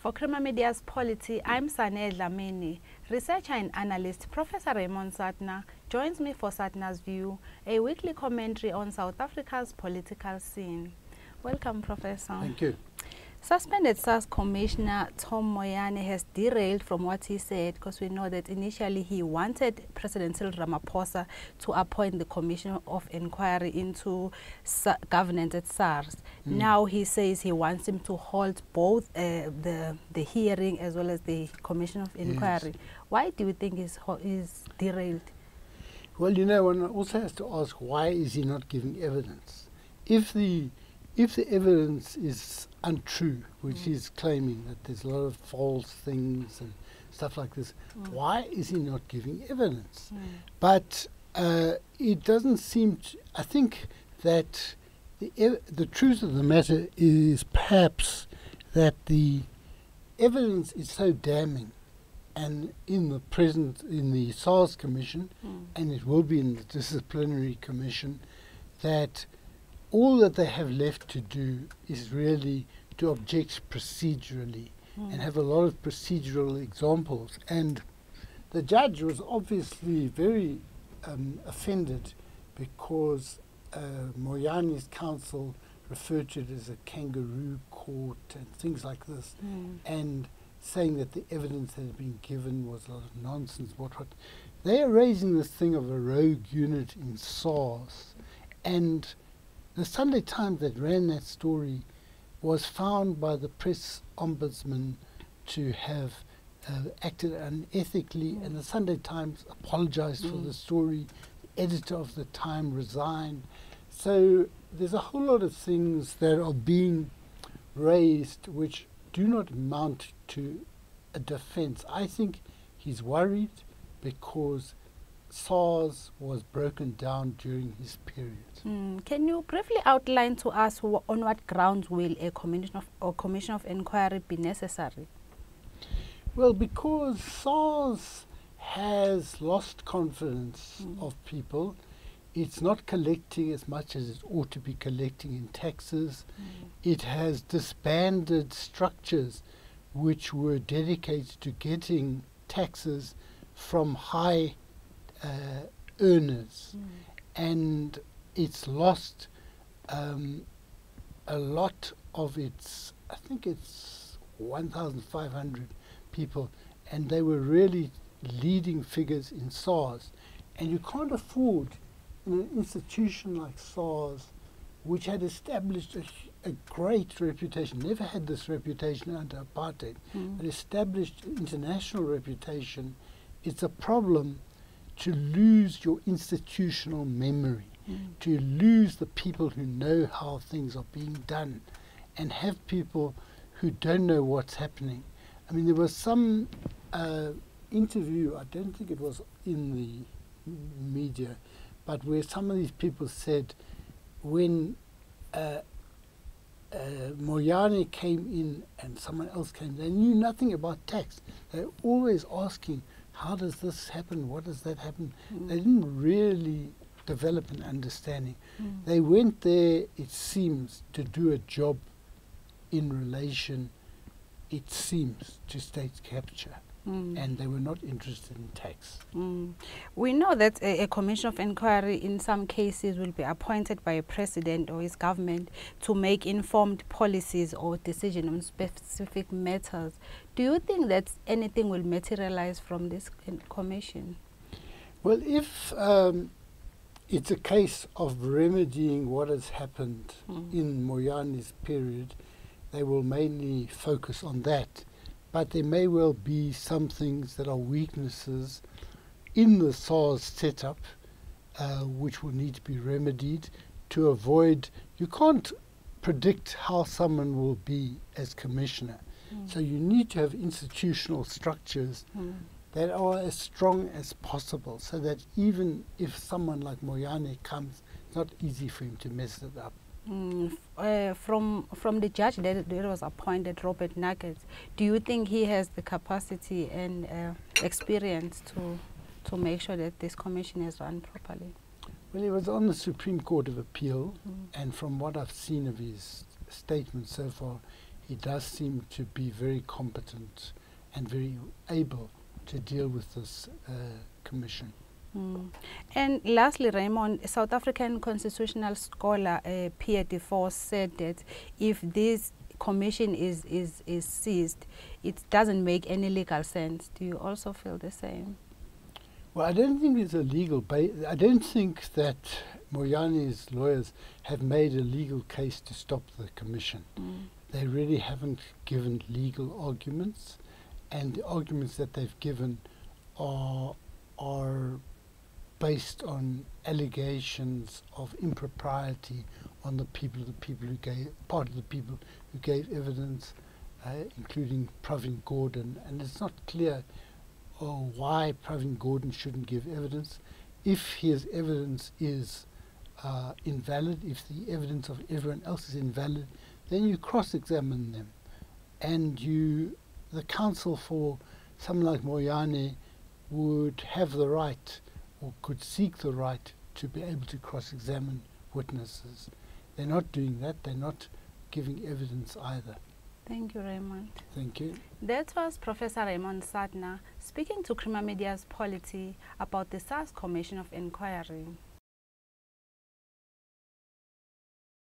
For Crema Media's Polity, I'm Sane Dhlamini. Researcher and analyst Professor Raymond Suttner joins me for Suttner's View, a weekly commentary on South Africa's political scene. Welcome, Professor. Thank you. Suspended Sars Commissioner Tom Moyane has derailed from what he said, because we know that initially he wanted President Cyril Ramaphosa to appoint the Commission of Inquiry into governance at Sars. Now he says he wants him to hold both the hearing as well as the Commission of Inquiry. Yes. Why do you think he's derailed? Well, you know, one also has to ask, why is he not giving evidence? If the evidence is untrue, which he's claiming that there's a lot of false things and stuff like this, why is he not giving evidence? But it doesn't seem to, I think that the truth of the matter is perhaps that the evidence is so damning, and in the Sars Commission, and it will be in the Disciplinary Commission, that all that they have left to do is really to object procedurally and have a lot of procedural examples. And the judge was obviously very offended because Moyane's counsel referred to it as a kangaroo court and things like this, and saying that the evidence that had been given was a lot of nonsense. What they are raising this thing of a rogue unit in SARS, and the Sunday Times that ran that story was found by the press ombudsman to have acted unethically, and the Sunday Times apologized for the story. The editor of the Time resigned. So there's a whole lot of things that are being raised which do not amount to a defense. I think he's worried because SARS was broken down during his period. Can you briefly outline to us on what grounds will a commission of inquiry be necessary? Well, because SARS has lost confidence of people. It's not collecting as much as it ought to be collecting in taxes. It has disbanded structures which were dedicated to getting taxes from high earners, and it's lost a lot of its, I think it's 1,500 people, and they were really leading figures in SARS. And you can't afford, in an institution like SARS, which had established a great reputation, never had this reputation under apartheid, but established international reputation, it's a problem to lose your institutional memory, to lose the people who know how things are being done, and have people who don't know what's happening. I mean, there was some interview, I don't think it was in the media, but where some of these people said when Moyane came in and someone else came, they knew nothing about tax. They were always asking, how does this happen? What does that happen? They didn't really develop an understanding. They went there, it seems, to do a job in relation, it seems, to state capture. And they were not interested in tax. We know that a commission of inquiry in some cases will be appointed by a president or his government to make informed policies or decisions on specific matters. Do you think that anything will materialize from this commission? Well, if it's a case of remedying what has happened in Moyane's period, they will mainly focus on that. But there may well be some things that are weaknesses in the SARS setup which will need to be remedied to avoid, you can't predict how someone will be as commissioner. So you need to have institutional structures that are as strong as possible, so that even if someone like Moyane comes, it's not easy for him to mess it up. From the judge that was appointed, Robert Nuggets, do you think he has the capacity and experience to make sure that this commission is run properly? Well, he was on the Supreme Court of Appeal, and from what I've seen of his statements so far, he does seem to be very competent and very able to deal with this commission. And lastly, Raymond, South African constitutional scholar Pierre Defoe said that if this commission is seized, it doesn't make any legal sense. Do you also feel the same? Well, I don't think it's a legal I don't think that Moyane's lawyers have made a legal case to stop the commission. They really haven't given legal arguments, and the arguments that they've given are based on allegations of impropriety on the people who gave evidence, including Pravin Gordhan, and it's not clear why Pravin Gordhan shouldn't give evidence. If his evidence is invalid, if the evidence of everyone else is invalid, then you cross-examine them, and the counsel for someone like Moyane would have the right, or could seek the right, to be able to cross-examine witnesses. They're not doing that. They're not giving evidence either. Thank you, Raymond. Thank you. That was Professor Raymond Suttner speaking to Crima Media's Polity about the Sars Commission of Inquiry.